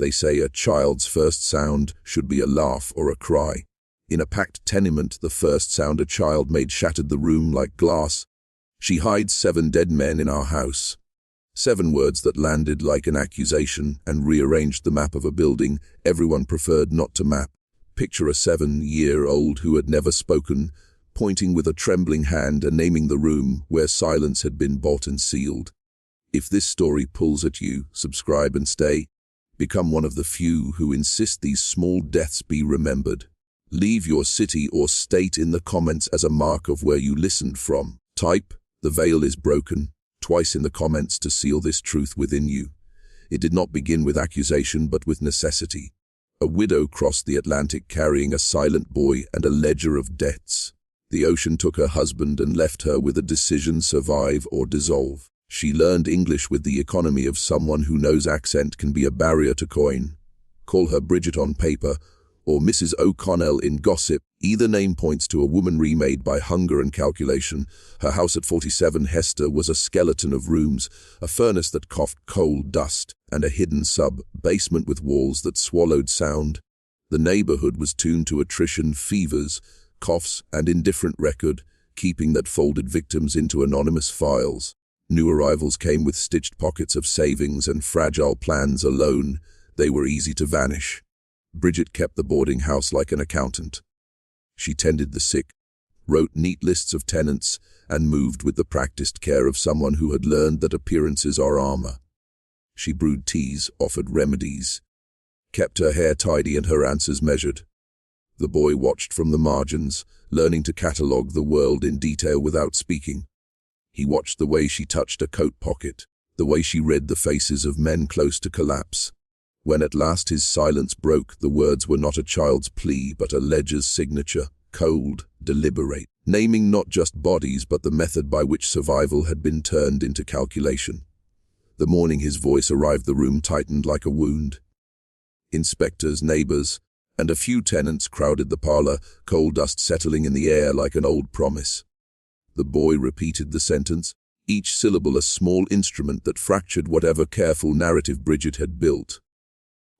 They say a child's first sound should be a laugh or a cry. In a packed tenement, the first sound a child made shattered the room like glass. She hides 7 dead men in our house. 7 words that landed like an accusation and rearranged the map of a building everyone preferred not to map. Picture a 7-year-old who had never spoken, pointing with a trembling hand and naming the room where silence had been bought and sealed. If this story pulls at you, subscribe and stay. Become one of the few who insist these small deaths be remembered. Leave your city or state in the comments as a mark of where you listened from. Type, "The veil is broken," twice in the comments to seal this truth within you. It did not begin with accusation but with necessity. A widow crossed the Atlantic carrying a silent boy and a ledger of debts. The ocean took her husband and left her with a decision: survive or dissolve. She learned English with the economy of someone who knows accent can be a barrier to coin. Call her Bridget on paper, or Mrs. O'Connell in gossip. Either name points to a woman remade by hunger and calculation. Her house at 47 Hester was a skeleton of rooms, a furnace that coughed coal dust, and a hidden sub-basement with walls that swallowed sound. The neighborhood was tuned to attrition, fevers, coughs, and indifferent record, keeping that folded victims into anonymous files. New arrivals came with stitched pockets of savings and fragile plans alone. They were easy to vanish. Bridget kept the boarding house like an accountant. She tended the sick, wrote neat lists of tenants, and moved with the practiced care of someone who had learned that appearances are armor. She brewed teas, offered remedies, kept her hair tidy and her answers measured. The boy watched from the margins, learning to catalogue the world in detail without speaking. He watched the way she touched a coat pocket, the way she read the faces of men close to collapse. When at last his silence broke, the words were not a child's plea but a ledger's signature: cold, deliberate, naming not just bodies but the method by which survival had been turned into calculation. The morning his voice arrived, the room tightened like a wound. Inspectors, neighbors, and a few tenants crowded the parlor, coal dust settling in the air like an old promise. The boy repeated the sentence, each syllable a small instrument that fractured whatever careful narrative Bridget had built.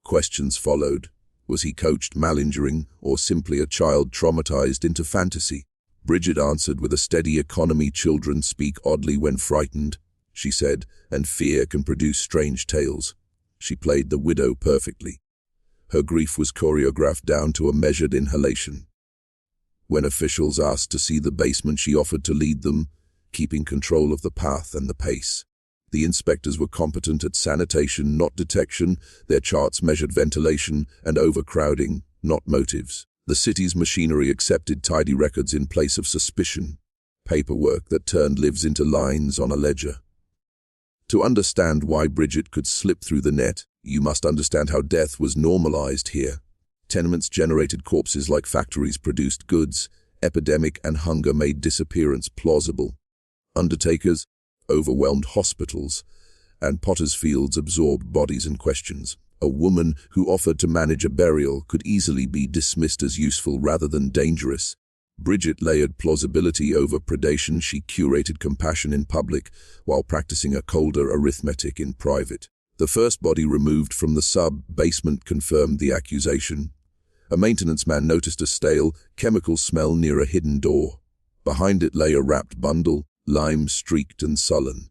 Questions followed. Was he coached, malingering, or simply a child traumatized into fantasy? Bridget answered with a steady economy. Children speak oddly when frightened, she said, and fear can produce strange tales. She played the widow perfectly. Her grief was choreographed down to a measured inhalation. When officials asked to see the basement, she offered to lead them, keeping control of the path and the pace. The inspectors were competent at sanitation, not detection. Their charts measured ventilation and overcrowding, not motives. The city's machinery accepted tidy records in place of suspicion, paperwork that turned lives into lines on a ledger. To understand why Bridget could slip through the net, you must understand how death was normalized here. Tenements generated corpses like factories produced goods. Epidemic and hunger made disappearance plausible. Undertakers overwhelmed hospitals, and potters' fields absorbed bodies and questions. A woman who offered to manage a burial could easily be dismissed as useful rather than dangerous. Bridget layered plausibility over predation. She curated compassion in public while practicing a colder arithmetic in private. The first body removed from the sub-basement confirmed the accusation. A maintenance man noticed a stale, chemical smell near a hidden door. Behind it lay a wrapped bundle, lime-streaked and sullen.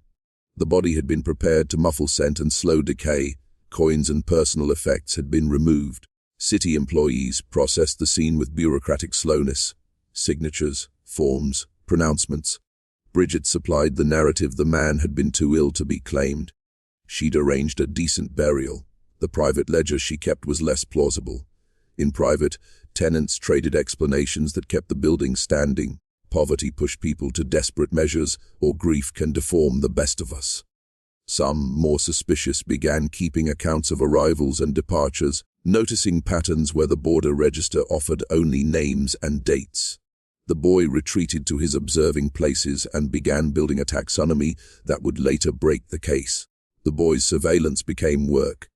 The body had been prepared to muffle scent and slow decay. Coins and personal effects had been removed. City employees processed the scene with bureaucratic slowness. Signatures, forms, pronouncements. Bridget supplied the narrative. The man had been too ill to be claimed. She'd arranged a decent burial. The private ledger she kept was less plausible. In private, tenants traded explanations that kept the building standing. Poverty pushed people to desperate measures, or grief can deform the best of us. Some, more suspicious, began keeping accounts of arrivals and departures, noticing patterns where the border register offered only names and dates. The boy retreated to his observing places and began building a taxonomy that would later break the case. The boy's surveillance became work.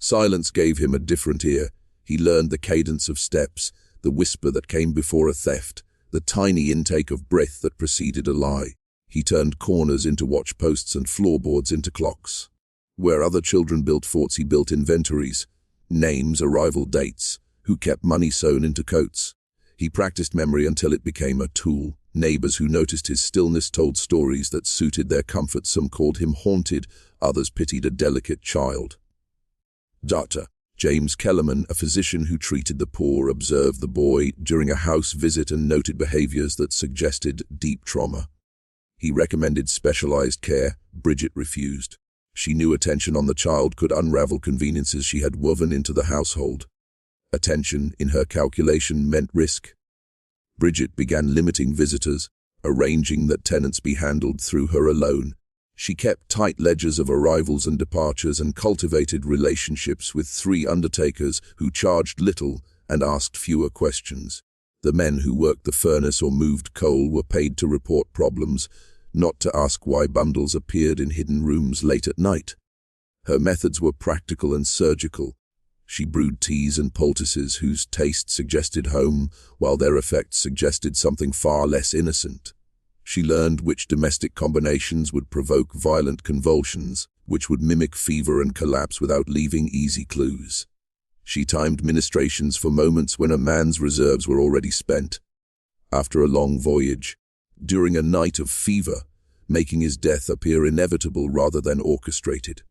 Silence gave him a different ear. He learned the cadence of steps, the whisper that came before a theft, the tiny intake of breath that preceded a lie. He turned corners into watch posts and floorboards into clocks. Where other children built forts, he built inventories. names, arrival dates, who kept money sewn into coats. He practiced memory until it became a tool. Neighbors who noticed his stillness told stories that suited their comfort. Some called him haunted, others pitied a delicate child. Dr. James Kellerman, a physician who treated the poor, observed the boy during a house visit and noted behaviors that suggested deep trauma. He recommended specialized care. Bridget refused. She knew attention on the child could unravel conveniences she had woven into the household. Attention, in her calculation, meant risk. Bridget began limiting visitors, arranging that tenants be handled through her alone. She kept tight ledgers of arrivals and departures and cultivated relationships with 3 undertakers who charged little and asked fewer questions. The men who worked the furnace or moved coal were paid to report problems, not to ask why bundles appeared in hidden rooms late at night. Her methods were practical and surgical. She brewed teas and poultices whose taste suggested home, while their effects suggested something far less innocent. She learned which domestic combinations would provoke violent convulsions, which would mimic fever and collapse without leaving easy clues. She timed ministrations for moments when a man's reserves were already spent. After a long voyage, during a night of fever, making his death appear inevitable rather than orchestrated.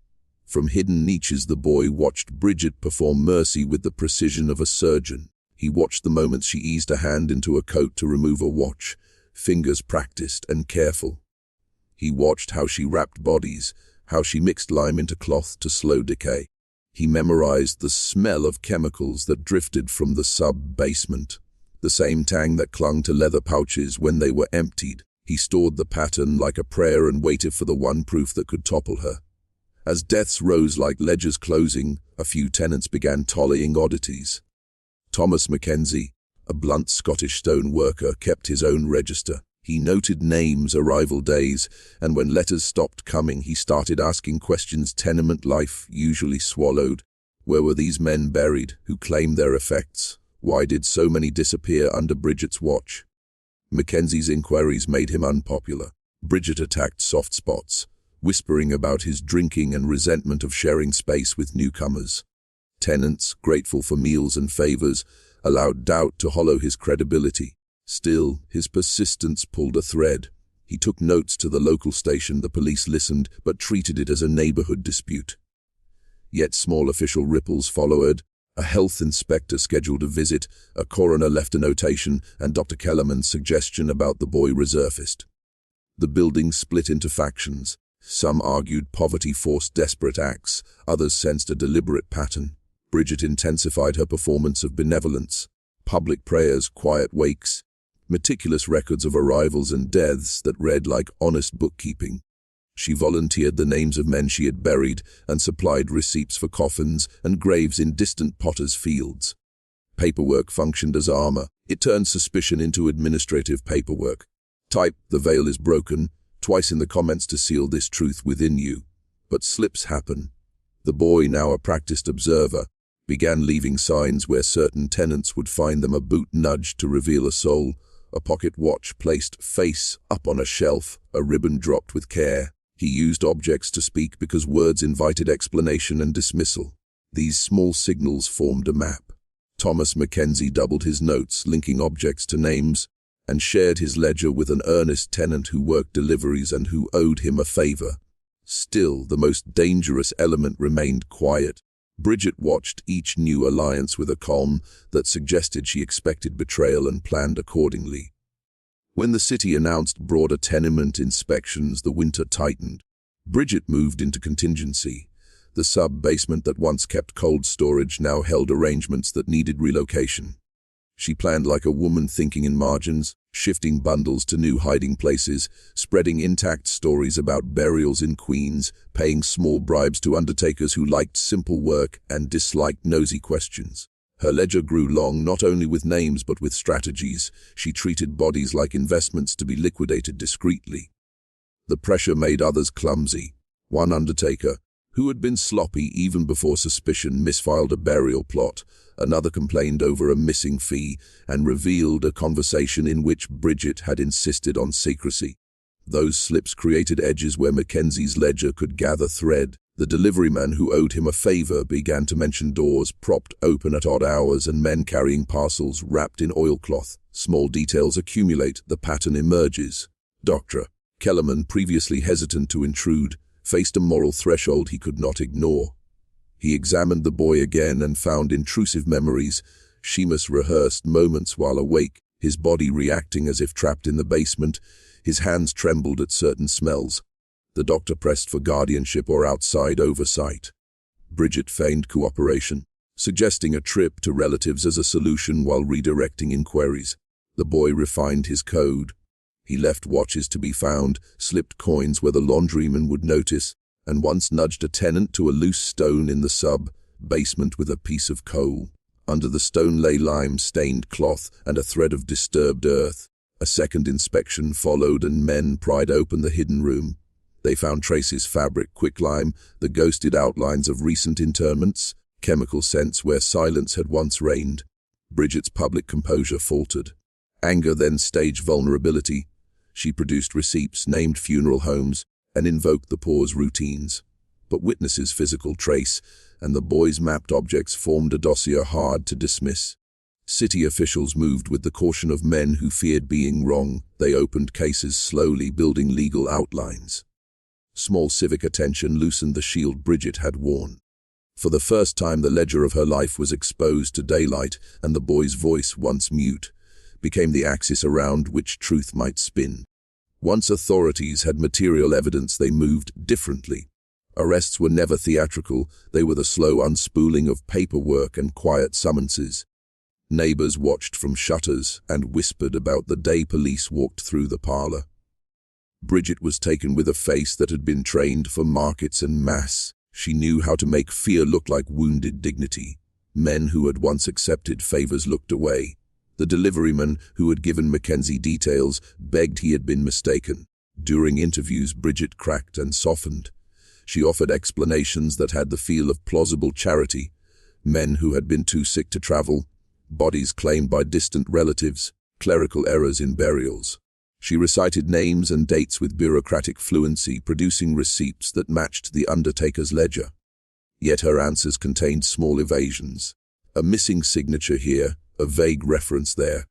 From hidden niches the boy watched Bridget perform mercy with the precision of a surgeon. He watched the moment she eased a hand into a coat to remove a watch, fingers practiced and careful. He watched how she wrapped bodies, how she mixed lime into cloth to slow decay. He memorized the smell of chemicals that drifted from the sub-basement, the same tang that clung to leather pouches when they were emptied. He stored the pattern like a prayer and waited for the one proof that could topple her. As deaths rose like ledgers closing, a few tenants began tallying oddities. Thomas Mackenzie, a blunt Scottish stone worker, kept his own register. He noted names, arrival days, and when letters stopped coming, he started asking questions tenement life usually swallowed. Where were these men buried who claimed their effects? Why did so many disappear under Bridget's watch? Mackenzie's inquiries made him unpopular. Bridget attacked soft spots, whispering about his drinking and resentment of sharing space with newcomers. Tenants, grateful for meals and favors, allowed doubt to hollow his credibility. Still, his persistence pulled a thread. He took notes to the local station. The police listened, but treated it as a neighborhood dispute. Yet small official ripples followed. A health inspector scheduled a visit, a coroner left a notation, and Dr. Kellerman's suggestion about the boy resurfaced. The building split into factions. Some argued poverty forced desperate acts, others sensed a deliberate pattern. Bridget intensified her performance of benevolence. Public prayers, quiet wakes, meticulous records of arrivals and deaths that read like honest bookkeeping. She volunteered the names of men she had buried and supplied receipts for coffins and graves in distant potters' fields. Paperwork functioned as armor. It turned suspicion into administrative paperwork. Type, the veil is broken, twice in the comments to seal this truth within you. But slips happen. The boy, now a practiced observer, began leaving signs where certain tenants would find them, a boot nudged to reveal a soul, a pocket watch placed face up on a shelf, a ribbon dropped with care. He used objects to speak because words invited explanation and dismissal. These small signals formed a map. Thomas Mackenzie doubled his notes, linking objects to names, and shared his ledger with an earnest tenant who worked deliveries and who owed him a favor. Still, the most dangerous element remained quiet. Bridget watched each new alliance with a calm that suggested she expected betrayal and planned accordingly. When the city announced broader tenement inspections, the winter tightened. Bridget moved into contingency. The sub-basement that once kept cold storage now held arrangements that needed relocation. She planned like a woman, thinking in margins, shifting bundles to new hiding places, spreading intact stories about burials in Queens, paying small bribes to undertakers who liked simple work and disliked nosy questions. Her ledger grew long, not only with names but with strategies. She treated bodies like investments to be liquidated discreetly. The pressure made others clumsy. One undertaker, who had been sloppy even before suspicion, misfiled a burial plot. Another complained over a missing fee and revealed a conversation in which Bridget had insisted on secrecy. Those slips created edges where Mackenzie's ledger could gather thread. The deliveryman who owed him a favor began to mention doors propped open at odd hours and men carrying parcels wrapped in oilcloth. Small details accumulate, the pattern emerges. Dr. Kellerman, previously hesitant to intrude, faced a moral threshold he could not ignore. He examined the boy again and found intrusive memories. Seamus rehearsed moments while awake, his body reacting as if trapped in the basement. His hands trembled at certain smells. The doctor pressed for guardianship or outside oversight. Bridget feigned cooperation, suggesting a trip to relatives as a solution while redirecting inquiries. The boy refined his code. He left watches to be found, slipped coins where the laundryman would notice, and once nudged a tenant to a loose stone in the sub-basement with a piece of coal. Under the stone lay lime-stained cloth and a thread of disturbed earth. A second inspection followed and men pried open the hidden room. They found traces, fabric, quicklime, the ghosted outlines of recent interments, chemical scents where silence had once reigned. Bridget's public composure faltered. Anger then staged vulnerability. She produced receipts, named funeral homes, and invoked the poor's routines. But witnesses' physical trace and the boy's mapped objects formed a dossier hard to dismiss. City officials moved with the caution of men who feared being wrong. They opened cases slowly, building legal outlines. Small civic attention loosened the shield Bridget had worn. For the first time, the ledger of her life was exposed to daylight, and the boy's voice, once mute, became the axis around which truth might spin. Once authorities had material evidence, they moved differently. Arrests were never theatrical, they were the slow unspooling of paperwork and quiet summonses. Neighbors watched from shutters and whispered about the day police walked through the parlor. Bridget was taken with a face that had been trained for markets and mass. She knew how to make fear look like wounded dignity. Men who had once accepted favors looked away. The deliveryman who had given Mackenzie details begged he had been mistaken. During interviews, Bridget cracked and softened. She offered explanations that had the feel of plausible charity. Men who had been too sick to travel, bodies claimed by distant relatives, clerical errors in burials. She recited names and dates with bureaucratic fluency, producing receipts that matched the undertaker's ledger. Yet her answers contained small evasions. A missing signature here, a vague reference there.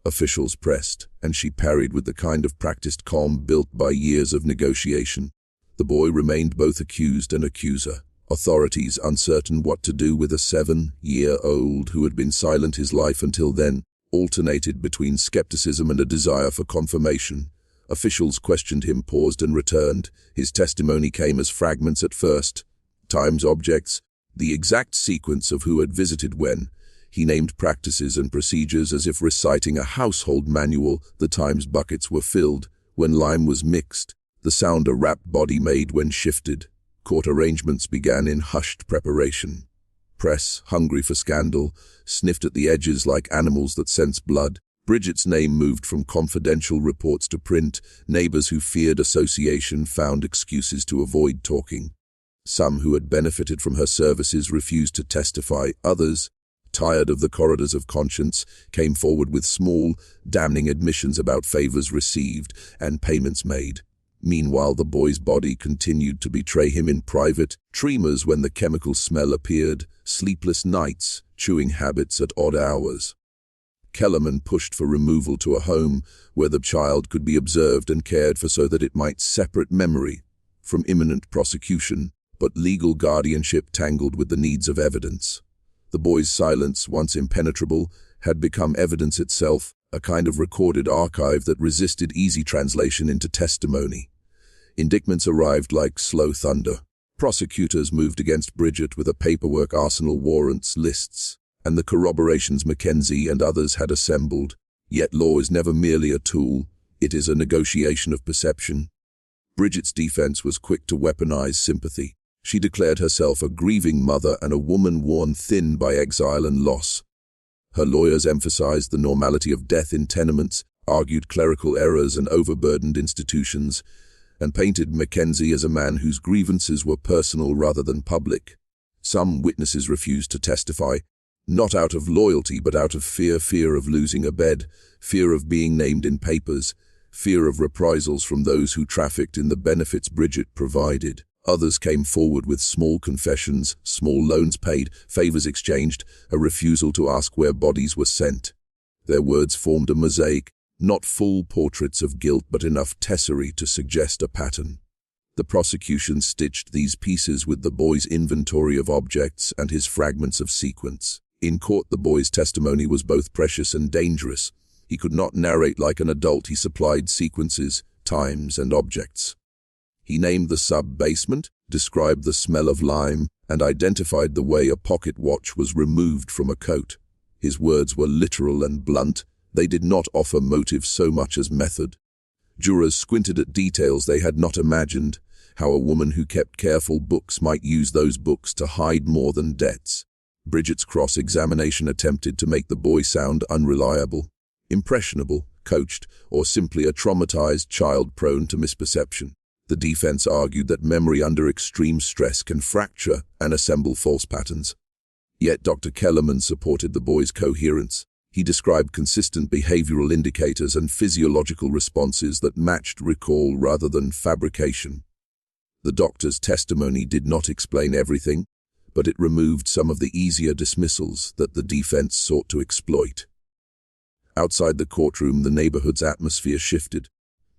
Officials pressed, and she parried with the kind of practiced calm built by years of negotiation. The boy remained both accused and accuser. Authorities, uncertain what to do with a 7-year-old who had been silent his life until then, alternated between skepticism and a desire for confirmation. Officials questioned him, paused and returned. His testimony came as fragments at first. Times objects, the exact sequence of who had visited when. He named practices and procedures as if reciting a household manual. The times buckets were filled, when lime was mixed, the sound a wrapped body made when shifted. Court arrangements began in hushed preparation. Press, hungry for scandal, sniffed at the edges like animals that sense blood. Bridget's name moved from confidential reports to print. Neighbors who feared association found excuses to avoid talking. Some who had benefited from her services refused to testify. Others, tired of the corridors of conscience, came forward with small, damning admissions about favors received and payments made. Meanwhile, the boy's body continued to betray him in private. Tremors when the chemical smell appeared, sleepless nights, chewing habits at odd hours. Kellerman pushed for removal to a home where the child could be observed and cared for so that it might separate memory from imminent prosecution, but legal guardianship tangled with the needs of evidence. The boy's silence, once impenetrable, had become evidence itself, a kind of recorded archive that resisted easy translation into testimony. Indictments arrived like slow thunder. Prosecutors moved against Bridget with a paperwork arsenal, warrants, lists, and the corroborations Mackenzie and others had assembled. Yet law is never merely a tool, it is a negotiation of perception. Bridget's defense was quick to weaponize sympathy. She declared herself a grieving mother and a woman worn thin by exile and loss. Her lawyers emphasized the normality of death in tenements, argued clerical errors and overburdened institutions, and painted Mackenzie as a man whose grievances were personal rather than public. Some witnesses refused to testify, not out of loyalty but out of fear of losing a bed, fear of being named in papers, fear of reprisals from those who trafficked in the benefits Bridget provided. Others came forward with small confessions, small loans paid, favors exchanged, a refusal to ask where bodies were sent. Their words formed a mosaic, not full portraits of guilt but enough tesserae to suggest a pattern. The prosecution stitched these pieces with the boy's inventory of objects and his fragments of sequence. In court, the boy's testimony was both precious and dangerous. He could not narrate like an adult. He supplied sequences, times, and objects. He named the sub-basement, described the smell of lime, and identified the way a pocket watch was removed from a coat. His words were literal and blunt. They did not offer motive so much as method. Jurors squinted at details they had not imagined, how a woman who kept careful books might use those books to hide more than debts. Bridget's cross-examination attempted to make the boy sound unreliable, impressionable, coached, or simply a traumatized child prone to misperception. The defense argued that memory under extreme stress can fracture and assemble false patterns. Yet Dr. Kellerman supported the boy's coherence. He described consistent behavioral indicators and physiological responses that matched recall rather than fabrication. The doctor's testimony did not explain everything, but it removed some of the easier dismissals that the defense sought to exploit. Outside the courtroom, the neighborhood's atmosphere shifted.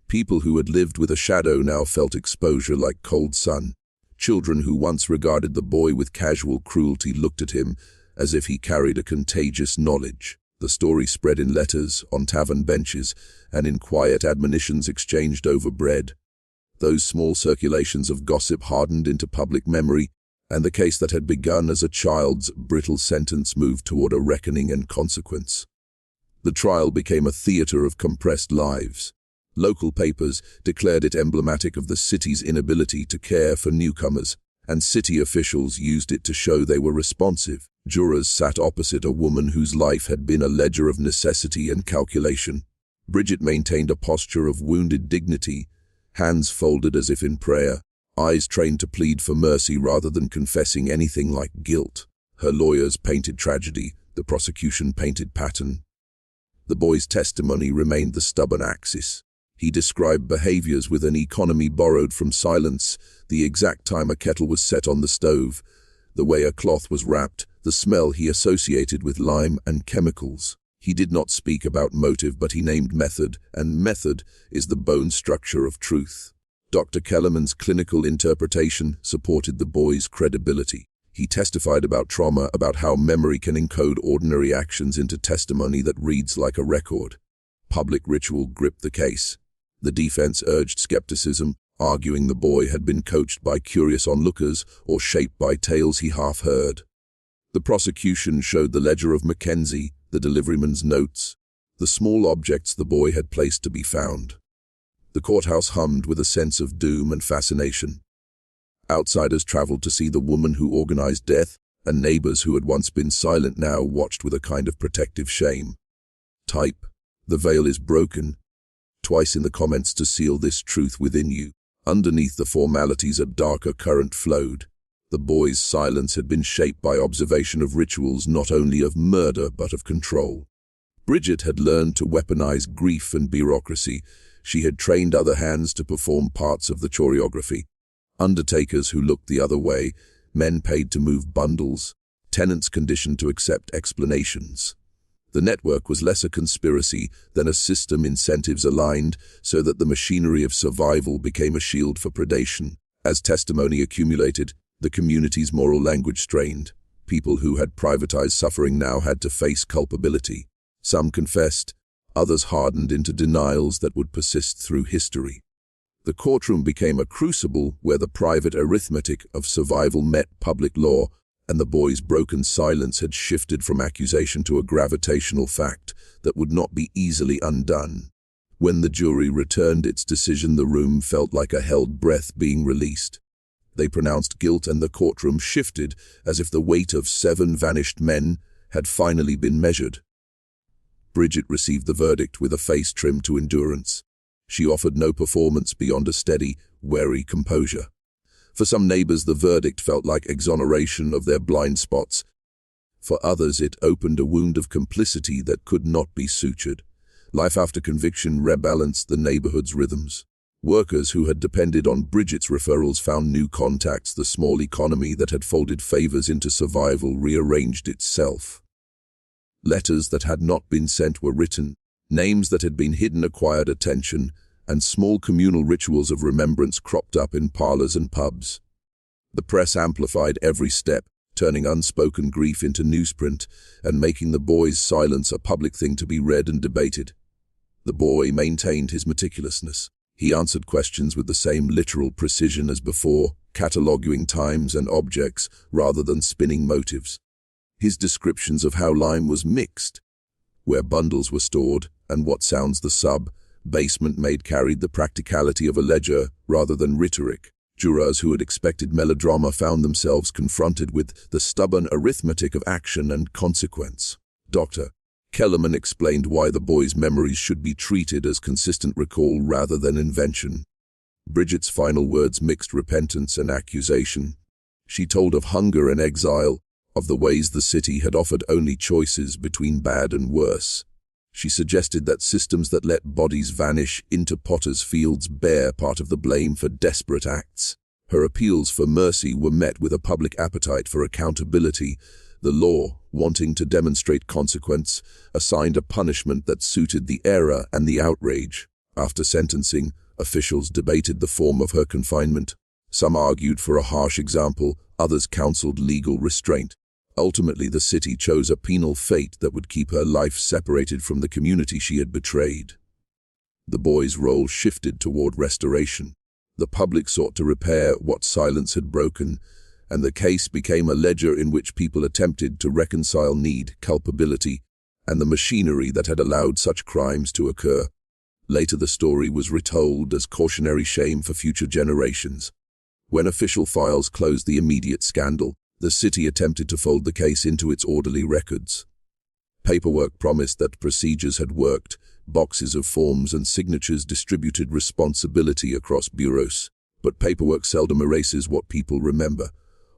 People who had lived with a shadow now felt exposure like cold sun. Children who once regarded the boy with casual cruelty looked at him as if he carried a contagious knowledge. The story spread in letters, on tavern benches, and in quiet admonitions exchanged over bread. Those small circulations of gossip hardened into public memory, and the case that had begun as a child's brittle sentence moved toward a reckoning and consequence. The trial became a theater of compressed lives. Local papers declared it emblematic of the city's inability to care for newcomers, and city officials used it to show they were responsive. Jurors sat opposite a woman whose life had been a ledger of necessity and calculation. Bridget maintained a posture of wounded dignity, hands folded as if in prayer, eyes trained to plead for mercy rather than confessing anything like guilt. Her lawyers painted tragedy, the prosecution painted pattern. The boy's testimony remained the stubborn axis. He described behaviors with an economy borrowed from silence, the exact time a kettle was set on the stove, the way a cloth was wrapped, the smell he associated with lime and chemicals. He did not speak about motive, but he named method, and method is the bone structure of truth. Dr. Kellerman's clinical interpretation supported the boy's credibility. He testified about trauma, about how memory can encode ordinary actions into testimony that reads like a record. Public ritual gripped the case. The defense urged skepticism, arguing the boy had been coached by curious onlookers or shaped by tales he half heard. The prosecution showed the ledger of Mackenzie, the deliveryman's notes, the small objects the boy had placed to be found. The courthouse hummed with a sense of doom and fascination. Outsiders traveled to see the woman who organized death, and neighbors who had once been silent now watched with a kind of protective shame. Type, "The veil is broken," twice in the comments to seal this truth within you. Underneath the formalities a darker current flowed. The boy's silence had been shaped by observation of rituals not only of murder but of control. Bridget had learned to weaponize grief and bureaucracy. She had trained other hands to perform parts of the choreography. Undertakers who looked the other way, men paid to move bundles, tenants conditioned to accept explanations. The network was less a conspiracy than a system, incentives aligned so that the machinery of survival became a shield for predation. As testimony accumulated, the community's moral language strained. People who had privatized suffering now had to face culpability. Some confessed, others hardened into denials that would persist through history. The courtroom became a crucible where the private arithmetic of survival met public law, and the boy's broken silence had shifted from accusation to a gravitational fact that would not be easily undone. When the jury returned its decision, the room felt like a held breath being released. They pronounced guilt, and the courtroom shifted as if the weight of 7 vanished men had finally been measured. Bridget received the verdict with a face trimmed to endurance. She offered no performance beyond a steady, wary composure. For some neighbors, the verdict felt like exoneration of their blind spots. For others, it opened a wound of complicity that could not be sutured. Life after conviction rebalanced the neighborhood's rhythms. Workers who had depended on Bridget's referrals found new contacts. The small economy that had folded favors into survival rearranged itself. Letters that had not been sent were written, names that had been hidden acquired attention, and small communal rituals of remembrance cropped up in parlors and pubs. The press amplified every step, turning unspoken grief into newsprint and making the boy's silence a public thing to be read and debated. The boy maintained his meticulousness. He answered questions with the same literal precision as before, cataloguing times and objects rather than spinning motives. His descriptions of how lime was mixed, where bundles were stored, and what sounds the basement made carried the practicality of a ledger rather than rhetoric. Jurors who had expected melodrama found themselves confronted with the stubborn arithmetic of action and consequence. Dr. Kellerman explained why the boy's memories should be treated as consistent recall rather than invention. Bridget's final words mixed repentance and accusation. She told of hunger and exile, of the ways the city had offered only choices between bad and worse. She suggested that systems that let bodies vanish into potters' fields bear part of the blame for desperate acts. Her appeals for mercy were met with a public appetite for accountability. The law, wanting to demonstrate consequence, assigned a punishment that suited the era and the outrage. After sentencing, officials debated the form of her confinement. Some argued for a harsh example, others counseled legal restraint. Ultimately, the city chose a penal fate that would keep her life separated from the community she had betrayed. The boy's role shifted toward restoration. The public sought to repair what silence had broken, and the case became a ledger in which people attempted to reconcile need, culpability, and the machinery that had allowed such crimes to occur. Later, the story was retold as cautionary shame for future generations. When official files closed the immediate scandal, the city attempted to fold the case into its orderly records. Paperwork promised that procedures had worked, boxes of forms and signatures distributed responsibility across bureaus. But paperwork seldom erases what people remember.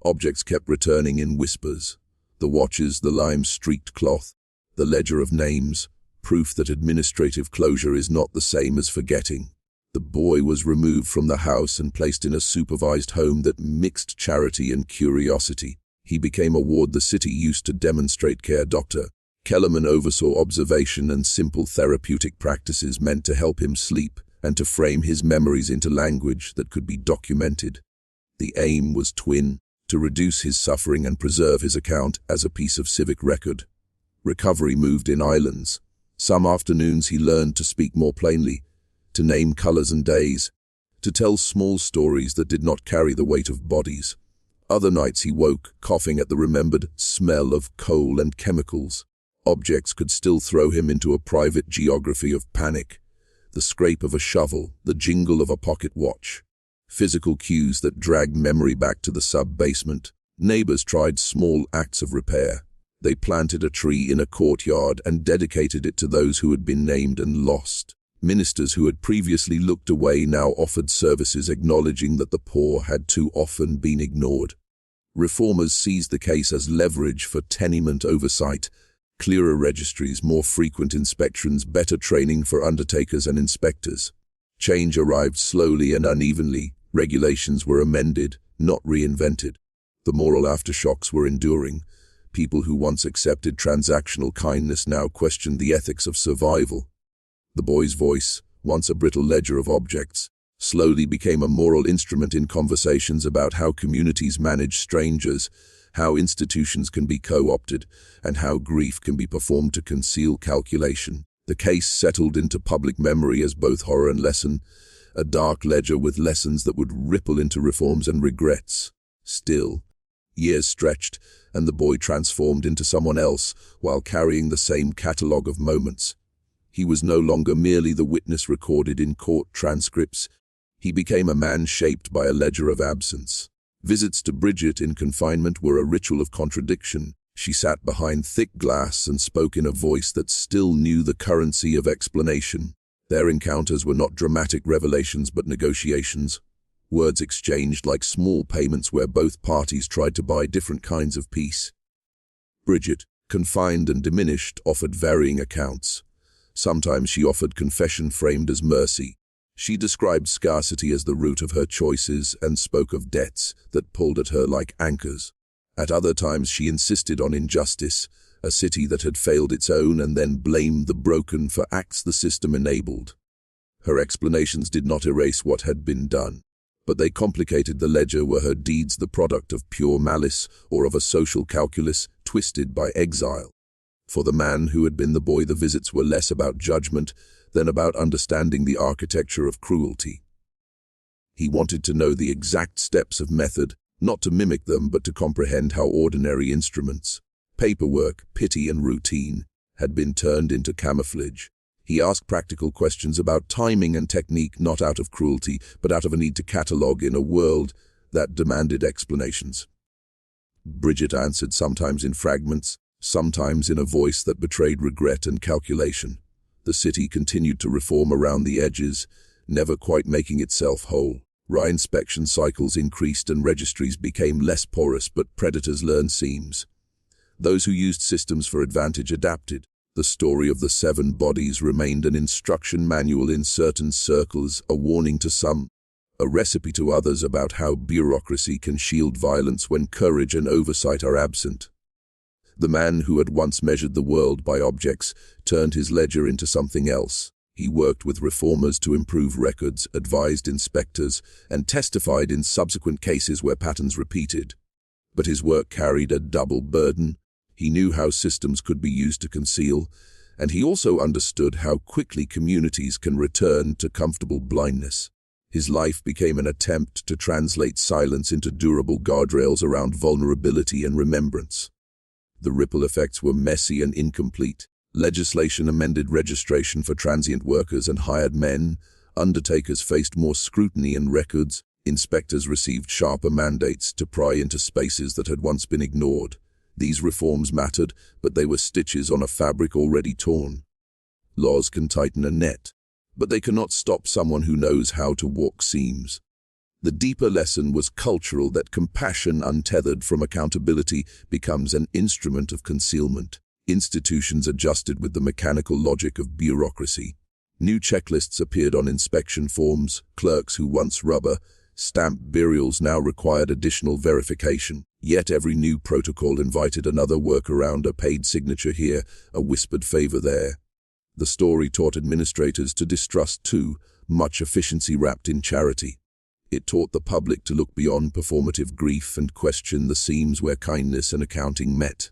Objects kept returning in whispers. The watches, the lime-streaked cloth, the ledger of names, proof that administrative closure is not the same as forgetting. The boy was removed from the house and placed in a supervised home that mixed charity and curiosity. He became a ward the city used to demonstrate care. Dr. Kellerman oversaw observation and simple therapeutic practices meant to help him sleep and to frame his memories into language that could be documented. The aim was twin, to reduce his suffering and preserve his account as a piece of civic record. Recovery moved in islands. Some afternoons he learned to speak more plainly, to name colors and days, to tell small stories that did not carry the weight of bodies. Other nights he woke, coughing at the remembered smell of coal and chemicals. Objects could still throw him into a private geography of panic. The scrape of a shovel, the jingle of a pocket watch. Physical cues that dragged memory back to the sub-basement. Neighbors tried small acts of repair. They planted a tree in a courtyard and dedicated it to those who had been named and lost. Ministers who had previously looked away now offered services acknowledging that the poor had too often been ignored. Reformers seized the case as leverage for tenement oversight, clearer registries, more frequent inspections, better training for undertakers and inspectors. Change arrived slowly and unevenly. Regulations were amended, not reinvented. The moral aftershocks were enduring. People who once accepted transactional kindness now questioned the ethics of survival. The boy's voice, once a brittle ledger of objects, slowly became a moral instrument in conversations about how communities manage strangers, how institutions can be co-opted, and how grief can be performed to conceal calculation. The case settled into public memory as both horror and lesson, a dark ledger with lessons that would ripple into reforms and regrets. Still, years stretched, and the boy transformed into someone else while carrying the same catalogue of moments. He was no longer merely the witness recorded in court transcripts. He became a man shaped by a ledger of absence. Visits to Bridget in confinement were a ritual of contradiction. She sat behind thick glass and spoke in a voice that still knew the currency of explanation. Their encounters were not dramatic revelations but negotiations. Words exchanged like small payments where both parties tried to buy different kinds of peace. Bridget, confined and diminished, offered varying accounts. Sometimes she offered confession framed as mercy. She described scarcity as the root of her choices and spoke of debts that pulled at her like anchors. At other times she insisted on injustice, a city that had failed its own and then blamed the broken for acts the system enabled. Her explanations did not erase what had been done, but they complicated the ledger. Were her deeds the product of pure malice or of a social calculus twisted by exile? For the man who had been the boy, the visits were less about judgment than about understanding the architecture of cruelty. He wanted to know the exact steps of method, not to mimic them but to comprehend how ordinary instruments, paperwork, pity and routine, had been turned into camouflage. He asked practical questions about timing and technique, not out of cruelty, but out of a need to catalogue in a world that demanded explanations. Bridget answered, sometimes in fragments, sometimes in a voice that betrayed regret and calculation. The city continued to reform around the edges, never quite making itself whole. Re-inspection cycles increased and registries became less porous, but predators learned seams. Those who used systems for advantage adapted. The story of the 7 bodies remained an instruction manual in certain circles, a warning to some, a recipe to others about how bureaucracy can shield violence when courage and oversight are absent. The man who had once measured the world by objects turned his ledger into something else. He worked with reformers to improve records, advised inspectors, and testified in subsequent cases where patterns repeated. But his work carried a double burden. He knew how systems could be used to conceal, and he also understood how quickly communities can return to comfortable blindness. His life became an attempt to translate silence into durable guardrails around vulnerability and remembrance. The ripple effects were messy and incomplete. Legislation amended registration for transient workers and hired men. Undertakers faced more scrutiny and records. Inspectors received sharper mandates to pry into spaces that had once been ignored. These reforms mattered, but they were stitches on a fabric already torn. Laws can tighten a net, but they cannot stop someone who knows how to walk seams. The deeper lesson was cultural, that compassion untethered from accountability becomes an instrument of concealment. Institutions adjusted with the mechanical logic of bureaucracy. New checklists appeared on inspection forms. Clerks who once rubber-stamped burials now required additional verification. Yet every new protocol invited another workaround, a paid signature here, a whispered favor there. The story taught administrators to distrust too much efficiency wrapped in charity. It taught the public to look beyond performative grief and question the seams where kindness and accounting met.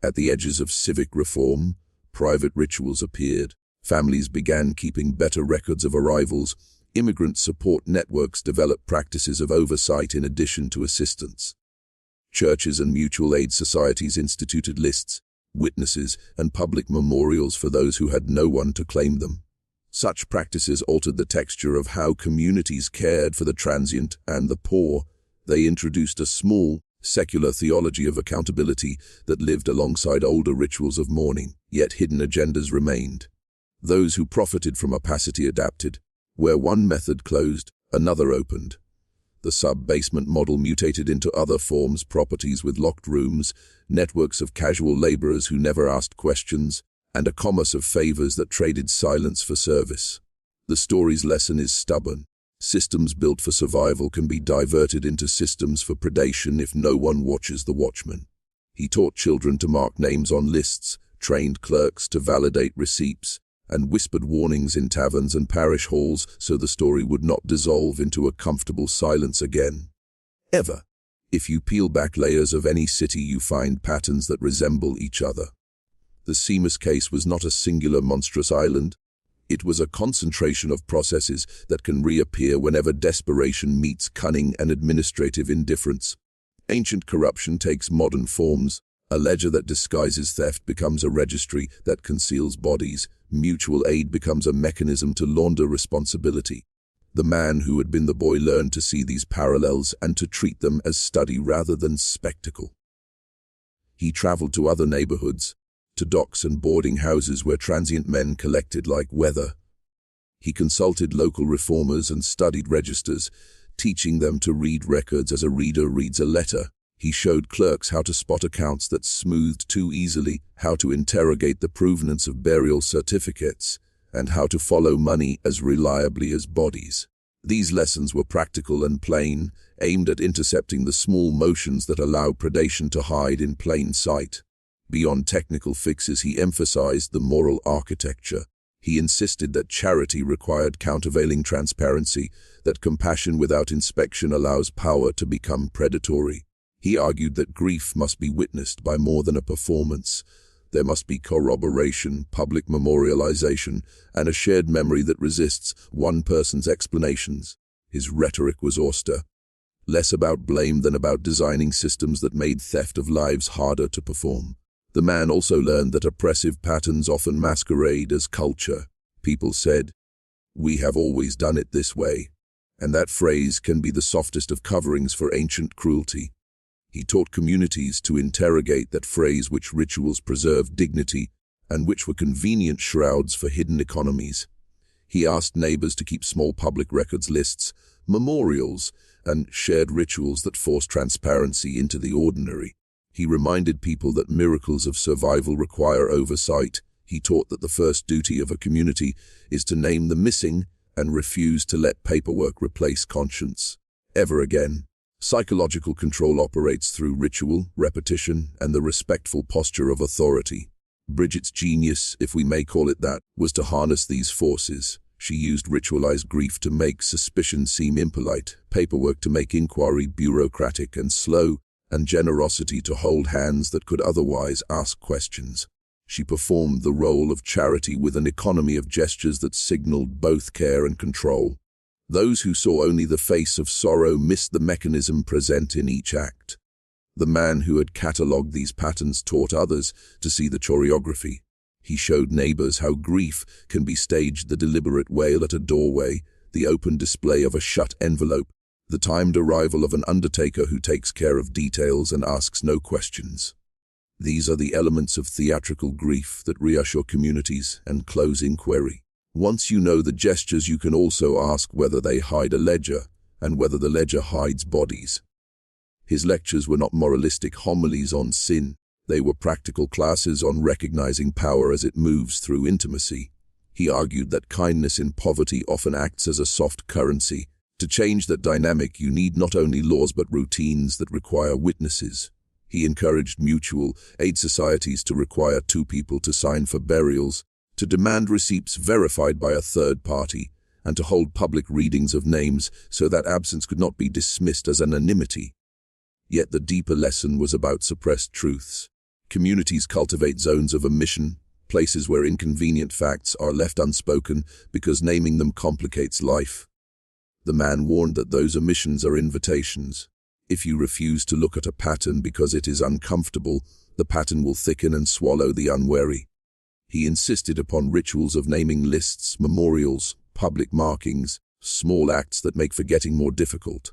At the edges of civic reform, private rituals appeared. Families began keeping better records of arrivals. Immigrant support networks developed practices of oversight in addition to assistance. Churches and mutual aid societies instituted lists, witnesses, and public memorials for those who had no one to claim them. Such practices altered the texture of how communities cared for the transient and the poor. They introduced a small, secular theology of accountability that lived alongside older rituals of mourning, yet hidden agendas remained. Those who profited from opacity adapted. Where one method closed, another opened. The sub-basement model mutated into other forms, properties with locked rooms, networks of casual laborers who never asked questions, and a commerce of favors that traded silence for service. The story's lesson is stubborn. Systems built for survival can be diverted into systems for predation if no one watches the watchman. He taught children to mark names on lists, trained clerks to validate receipts, and whispered warnings in taverns and parish halls so the story would not dissolve into a comfortable silence again. Ever. If you peel back layers of any city, you find patterns that resemble each other. The Seamus Case was not a singular monstrous island. It was a concentration of processes that can reappear whenever desperation meets cunning and administrative indifference. Ancient corruption takes modern forms. A ledger that disguises theft becomes a registry that conceals bodies. Mutual aid becomes a mechanism to launder responsibility. The man who had been the boy learned to see these parallels and to treat them as study rather than spectacle. He traveled to other neighborhoods, to docks and boarding houses where transient men collected like weather. He consulted local reformers and studied registers, teaching them to read records as a reader reads a letter. He showed clerks how to spot accounts that smoothed too easily, how to interrogate the provenance of burial certificates, and how to follow money as reliably as bodies. These lessons were practical and plain, aimed at intercepting the small motions that allow predation to hide in plain sight. Beyond technical fixes, he emphasized the moral architecture. He insisted that charity required countervailing transparency, that compassion without inspection allows power to become predatory. He argued that grief must be witnessed by more than a performance. There must be corroboration, public memorialization, and a shared memory that resists one person's explanations. His rhetoric was austere, less about blame than about designing systems that made theft of lives harder to perform. The man also learned that oppressive patterns often masquerade as culture. People said, "We have always done it this way," and that phrase can be the softest of coverings for ancient cruelty. He taught communities to interrogate that phrase, which rituals preserved dignity and which were convenient shrouds for hidden economies. He asked neighbors to keep small public records lists, memorials, and shared rituals that forced transparency into the ordinary. He reminded people that miracles of survival require oversight. He taught that the first duty of a community is to name the missing and refuse to let paperwork replace conscience. Ever again. Psychological control operates through ritual, repetition, and the respectful posture of authority. Bridget's genius, if we may call it that, was to harness these forces. She used ritualized grief to make suspicion seem impolite, paperwork to make inquiry bureaucratic and slow, and generosity to hold hands that could otherwise ask questions. She performed the role of charity with an economy of gestures that signaled both care and control. Those who saw only the face of sorrow missed the mechanism present in each act. The man who had catalogued these patterns taught others to see the choreography. He showed neighbors how grief can be staged: the deliberate wail at a doorway, the open display of a shut envelope, the timed arrival of an undertaker who takes care of details and asks no questions. These are the elements of theatrical grief that reassure communities and close inquiry. Once you know the gestures, you can also ask whether they hide a ledger and whether the ledger hides bodies. His lectures were not moralistic homilies on sin. They were practical classes on recognizing power as it moves through intimacy. He argued that kindness in poverty often acts as a soft currency. To change that dynamic, you need not only laws but routines that require witnesses. He encouraged mutual aid societies to require two people to sign for burials, to demand receipts verified by a third party, and to hold public readings of names so that absence could not be dismissed as anonymity. Yet the deeper lesson was about suppressed truths. Communities cultivate zones of omission, places where inconvenient facts are left unspoken because naming them complicates life. The man warned that those omissions are invitations. If you refuse to look at a pattern because it is uncomfortable, the pattern will thicken and swallow the unwary. He insisted upon rituals of naming lists, memorials, public markings, small acts that make forgetting more difficult.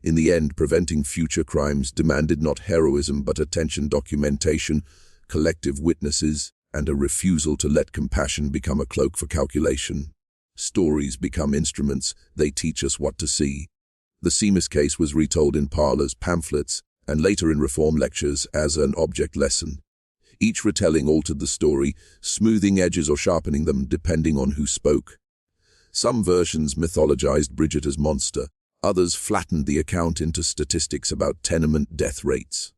In the end, preventing future crimes demanded not heroism but attention, documentation, collective witnesses, and a refusal to let compassion become a cloak for calculation. Stories become instruments. They teach us what to see. The Seamus Case was retold in parlors, pamphlets, and later in reform lectures as an object lesson. Each retelling altered the story, smoothing edges or sharpening them depending on who spoke. Some versions mythologized Bridget as monster. Others flattened the account into statistics about tenement death rates.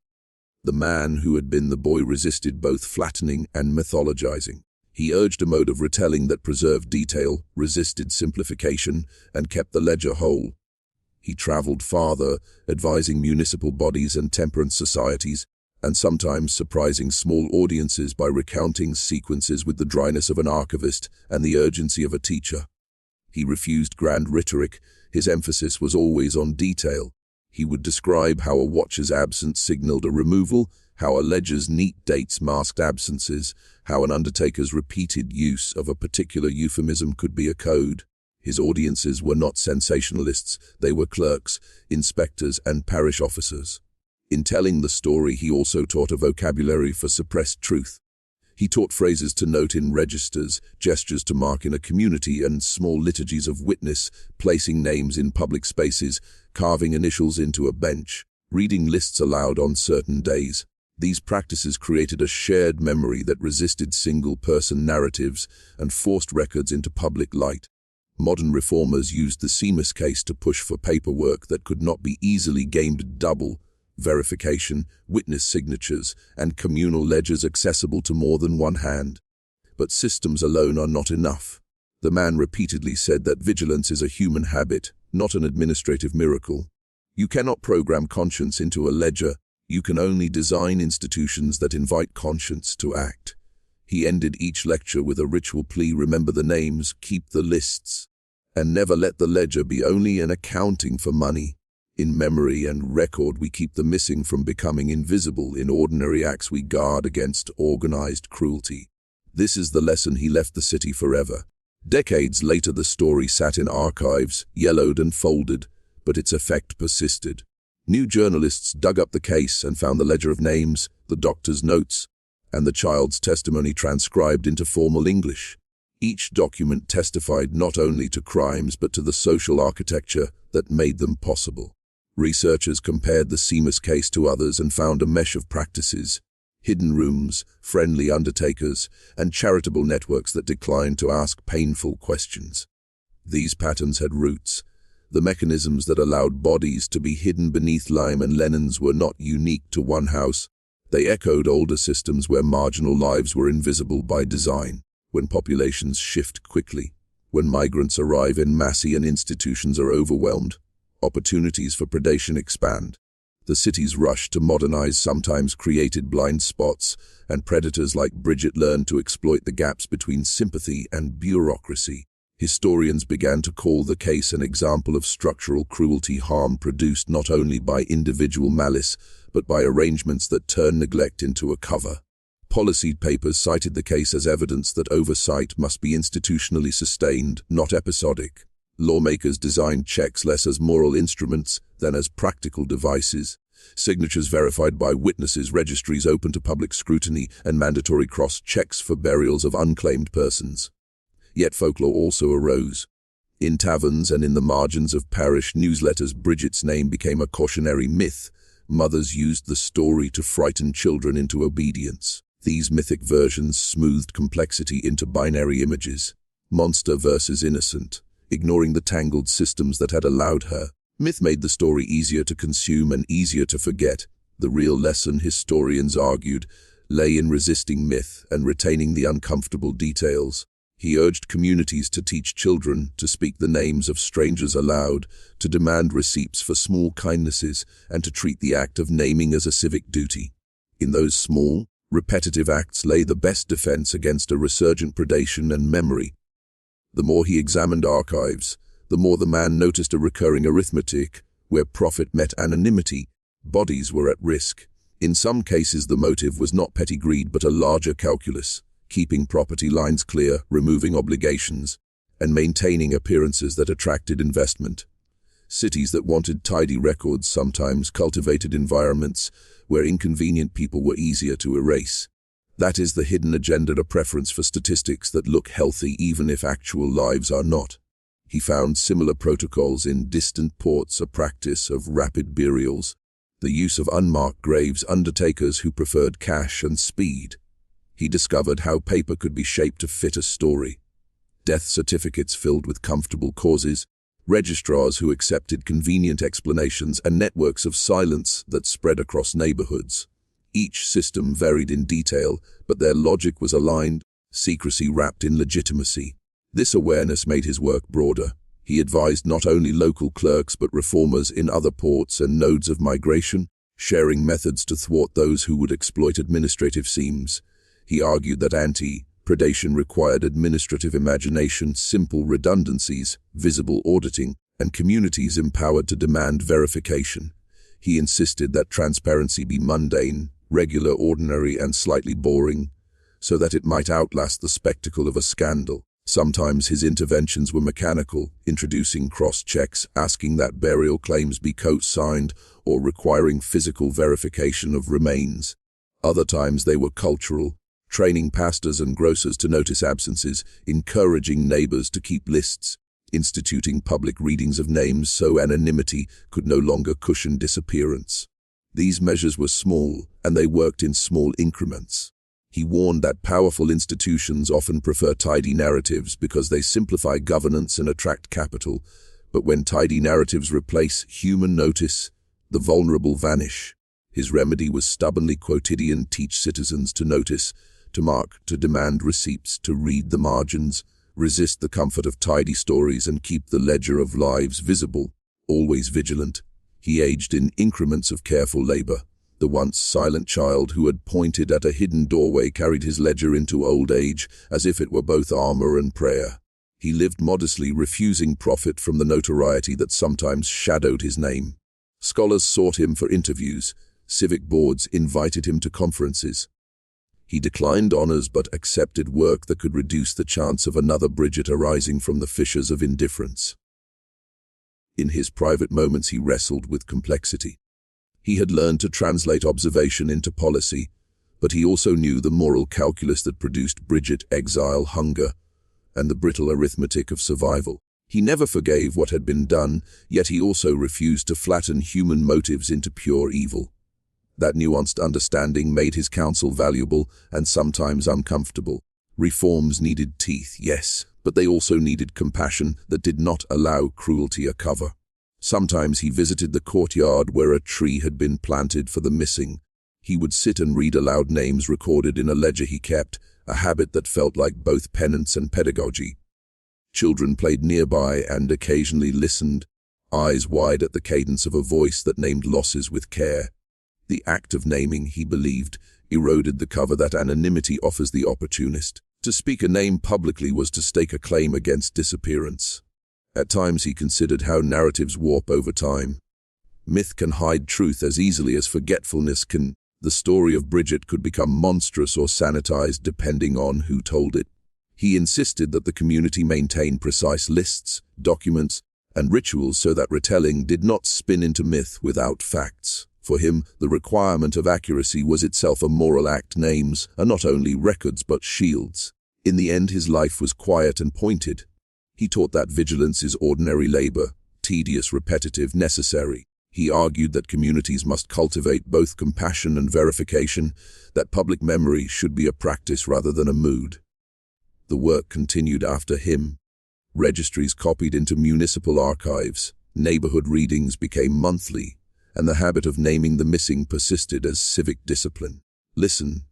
The man who had been the boy resisted both flattening and mythologizing. He urged a mode of retelling that preserved detail, resisted simplification, and kept the ledger whole. He traveled farther, advising municipal bodies and temperance societies, and sometimes surprising small audiences by recounting sequences with the dryness of an archivist and the urgency of a teacher. He refused grand rhetoric. His emphasis was always on detail. He would describe how a watcher's absence signaled a removal, how a ledger's neat dates masked absences, how an undertaker's repeated use of a particular euphemism could be a code. His audiences were not sensationalists. They were clerks, inspectors, and parish officers. In telling the story, he also taught a vocabulary for suppressed truth. He taught phrases to note in registers, gestures to mark in a community, and small liturgies of witness, placing names in public spaces, carving initials into a bench, reading lists aloud on certain days. These practices created a shared memory that resisted single-person narratives and forced records into public light. Modern reformers used the Seamus Case to push for paperwork that could not be easily gamed: double verification, witness signatures, and communal ledgers accessible to more than one hand. But systems alone are not enough. The man repeatedly said that vigilance is a human habit, not an administrative miracle. You cannot program conscience into a ledger. You can only design institutions that invite conscience to act. He ended each lecture with a ritual plea: remember the names, keep the lists, and never let the ledger be only an accounting for money. In memory and record we keep the missing from becoming invisible. In ordinary acts we guard against organized cruelty. This is the lesson he left the city forever. Decades later the story sat in archives, yellowed and folded, but its effect persisted. New journalists dug up the case and found the ledger of names, the doctor's notes, and the child's testimony transcribed into formal English. Each document testified not only to crimes but to the social architecture that made them possible. Researchers compared the Seamus case to others and found a mesh of practices: hidden rooms, friendly undertakers, and charitable networks that declined to ask painful questions. These patterns had roots. The mechanisms that allowed bodies to be hidden beneath lime and linens were not unique to one house. They echoed older systems where marginal lives were invisible by design. When populations shift quickly, when migrants arrive in mass and institutions are overwhelmed, opportunities for predation expand. The city's rush to modernize sometimes created blind spots, and predators like Bridget learned to exploit the gaps between sympathy and bureaucracy. Historians began to call the case an example of structural cruelty, harm produced not only by individual malice, but by arrangements that turn neglect into a cover. Policy papers cited the case as evidence that oversight must be institutionally sustained, not episodic. Lawmakers designed checks less as moral instruments than as practical devices. Signatures verified by witnesses, registries open to public scrutiny, and mandatory cross-checks for burials of unclaimed persons. Yet folklore also arose. In taverns and in the margins of parish newsletters, Bridget's name became a cautionary myth. Mothers used the story to frighten children into obedience. These mythic versions smoothed complexity into binary images: monster versus innocent, ignoring the tangled systems that had allowed her. Myth made the story easier to consume and easier to forget. The real lesson, historians argued, lay in resisting myth and retaining the uncomfortable details. He urged communities to teach children to speak the names of strangers aloud, to demand receipts for small kindnesses, and to treat the act of naming as a civic duty. In those small, repetitive acts lay the best defense against a resurgent predation and memory. The more he examined archives, the more the man noticed a recurring arithmetic. Where profit met anonymity, bodies were at risk. In some cases the motive was not petty greed but a larger calculus: keeping property lines clear, removing obligations, and maintaining appearances that attracted investment. Cities that wanted tidy records sometimes cultivated environments where inconvenient people were easier to erase. That is the hidden agenda, a preference for statistics that look healthy even if actual lives are not. He found similar protocols in distant ports, a practice of rapid burials, the use of unmarked graves, undertakers who preferred cash and speed. He discovered how paper could be shaped to fit a story. Death certificates filled with comfortable causes, registrars who accepted convenient explanations, and networks of silence that spread across neighborhoods. Each system varied in detail, but their logic was aligned: secrecy wrapped in legitimacy. This awareness made his work broader. He advised not only local clerks but reformers in other ports and nodes of migration, sharing methods to thwart those who would exploit administrative seams. He argued that anti-predation required administrative imagination, simple redundancies, visible auditing, and communities empowered to demand verification. He insisted that transparency be mundane, regular, ordinary, and slightly boring, so that it might outlast the spectacle of a scandal. Sometimes his interventions were mechanical, introducing cross-checks, asking that burial claims be co-signed, or requiring physical verification of remains. Other times they were cultural, training pastors and grocers to notice absences, encouraging neighbors to keep lists, instituting public readings of names so anonymity could no longer cushion disappearance. These measures were small, and they worked in small increments. He warned that powerful institutions often prefer tidy narratives because they simplify governance and attract capital, but when tidy narratives replace human notice, the vulnerable vanish. His remedy was stubbornly quotidian: teach citizens to notice, to mark, to demand receipts, to read the margins, resist the comfort of tidy stories, and keep the ledger of lives visible, always vigilant. He aged in increments of careful labor. The once silent child who had pointed at a hidden doorway carried his ledger into old age, as if it were both armor and prayer. He lived modestly, refusing profit from the notoriety that sometimes shadowed his name. Scholars sought him for interviews. Civic boards invited him to conferences. He declined honors but accepted work that could reduce the chance of another Bridget arising from the fissures of indifference. In his private moments he wrestled with complexity. He had learned to translate observation into policy, but he also knew the moral calculus that produced Bridget: exile, hunger, and the brittle arithmetic of survival. He never forgave what had been done, yet he also refused to flatten human motives into pure evil. That nuanced understanding made his counsel valuable and sometimes uncomfortable. Reforms needed teeth, yes, but they also needed compassion that did not allow cruelty a cover. Sometimes he visited the courtyard where a tree had been planted for the missing. He would sit and read aloud names recorded in a ledger he kept, a habit that felt like both penance and pedagogy. Children played nearby and occasionally listened, eyes wide at the cadence of a voice that named losses with care. The act of naming, he believed, eroded the cover that anonymity offers the opportunist. To speak a name publicly was to stake a claim against disappearance. At times he considered how narratives warp over time. Myth can hide truth as easily as forgetfulness can. The story of Bridget could become monstrous or sanitized depending on who told it. He insisted that the community maintain precise lists, documents, and rituals so that retelling did not spin into myth without facts. For him, the requirement of accuracy was itself a moral act. Names are not only records but shields. In the end, his life was quiet and pointed. He taught that vigilance is ordinary labor, tedious, repetitive, necessary. He argued that communities must cultivate both compassion and verification, that public memory should be a practice rather than a mood. The work continued after him. Registries copied into municipal archives, neighborhood readings became monthly, and the habit of naming the missing persisted as civic discipline. Listen,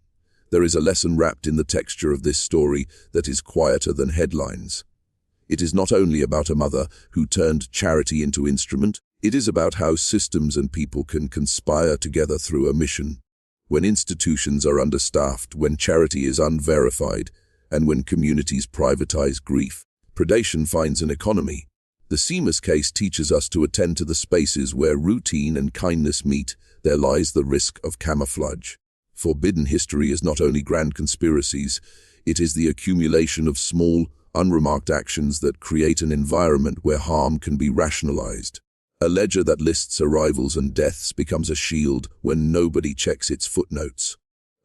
there is a lesson wrapped in the texture of this story that is quieter than headlines. It is not only about a mother who turned charity into instrument, it is about how systems and people can conspire together through a mission. When institutions are understaffed, when charity is unverified, and when communities privatize grief, predation finds an economy. The Seamus Case teaches us to attend to the spaces where routine and kindness meet. There lies the risk of camouflage. Forbidden history is not only grand conspiracies, it is the accumulation of small, unremarked actions that create an environment where harm can be rationalized. A ledger that lists arrivals and deaths becomes a shield when nobody checks its footnotes.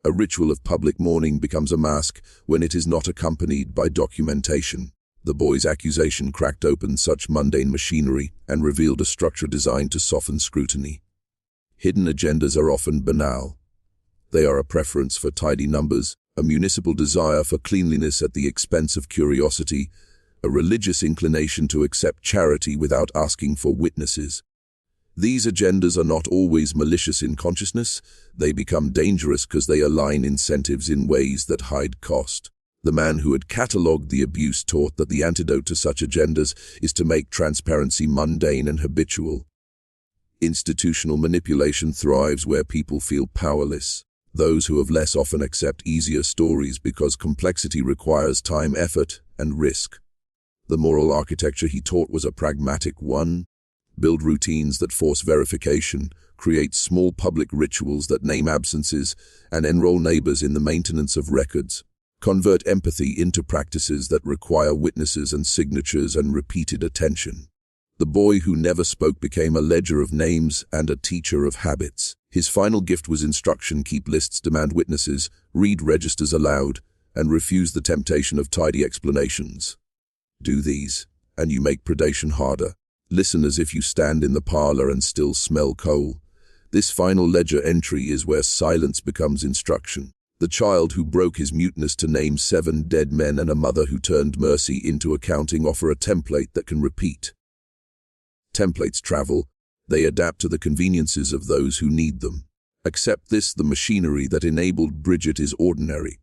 A ritual of public mourning becomes a mask when it is not accompanied by documentation. The boy's accusation cracked open such mundane machinery and revealed a structure designed to soften scrutiny. Hidden agendas are often banal. They are a preference for tidy numbers, a municipal desire for cleanliness at the expense of curiosity, a religious inclination to accept charity without asking for witnesses. These agendas are not always malicious in consciousness. They become dangerous because they align incentives in ways that hide cost. The man who had catalogued the abuse taught that the antidote to such agendas is to make transparency mundane and habitual. Institutional manipulation thrives where people feel powerless. Those who have less often accept easier stories because complexity requires time, effort, and risk. The moral architecture he taught was a pragmatic one. Build routines that force verification, create small public rituals that name absences, and enroll neighbors in the maintenance of records. Convert empathy into practices that require witnesses and signatures and repeated attention. The boy who never spoke became a ledger of names and a teacher of habits. His final gift was instruction: keep lists, demand witnesses, read registers aloud, and refuse the temptation of tidy explanations. Do these, and you make predation harder. Listen as if you stand in the parlor and still smell coal. This final ledger entry is where silence becomes instruction. The child who broke his muteness to name 7 dead men and a mother who turned mercy into accounting offer a template that can repeat. Templates travel. They adapt to the conveniences of those who need them. Accept this: the machinery that enabled Bridget is ordinary.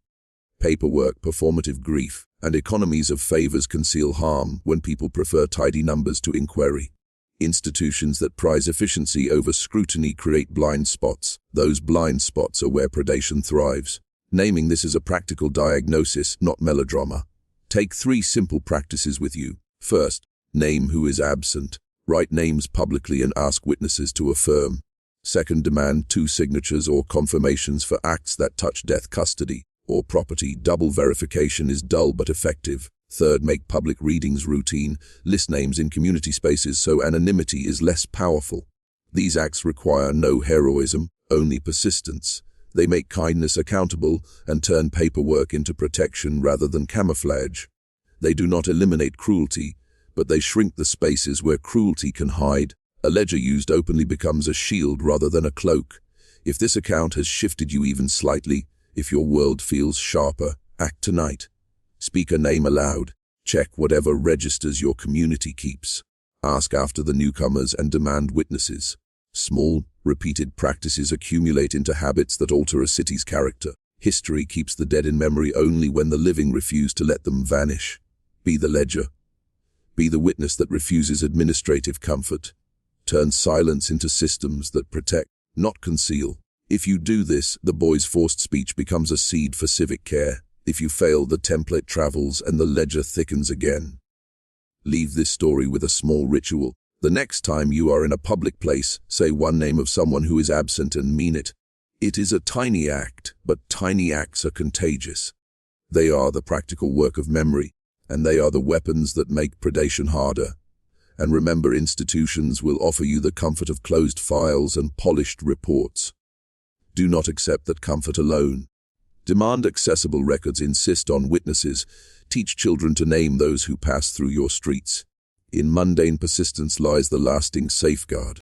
Paperwork, performative grief, and economies of favors conceal harm when people prefer tidy numbers to inquiry. Institutions that prize efficiency over scrutiny create blind spots. Those blind spots are where predation thrives. Naming this is a practical diagnosis, not melodrama. Take 3 simple practices with you. First, name who is absent. Write names publicly and ask witnesses to affirm. Second, demand 2 signatures or confirmations for acts that touch death, custody, or property. Double verification is dull but effective. Third, make public readings routine. List names in community spaces so anonymity is less powerful. These acts require no heroism, only persistence. They make kindness accountable and turn paperwork into protection rather than camouflage. They do not eliminate cruelty, but they shrink the spaces where cruelty can hide. A ledger used openly becomes a shield rather than a cloak. If this account has shifted you even slightly, if your world feels sharper, act tonight. Speak a name aloud. Check whatever registers your community keeps. Ask after the newcomers and demand witnesses. Small, repeated practices accumulate into habits that alter a city's character. History keeps the dead in memory only when the living refuse to let them vanish. Be the ledger. Be the witness that refuses administrative comfort. Turn silence into systems that protect, not conceal. If you do this, the boy's forced speech becomes a seed for civic care. If you fail, the template travels and the ledger thickens again. Leave this story with a small ritual. The next time you are in a public place, say one name of someone who is absent and mean it. It is a tiny act, but tiny acts are contagious. They are the practical work of memory, and they are the weapons that make predation harder. And remember, institutions will offer you the comfort of closed files and polished reports. Do not accept that comfort alone. Demand accessible records, insist on witnesses, teach children to name those who pass through your streets. In mundane persistence lies the lasting safeguard.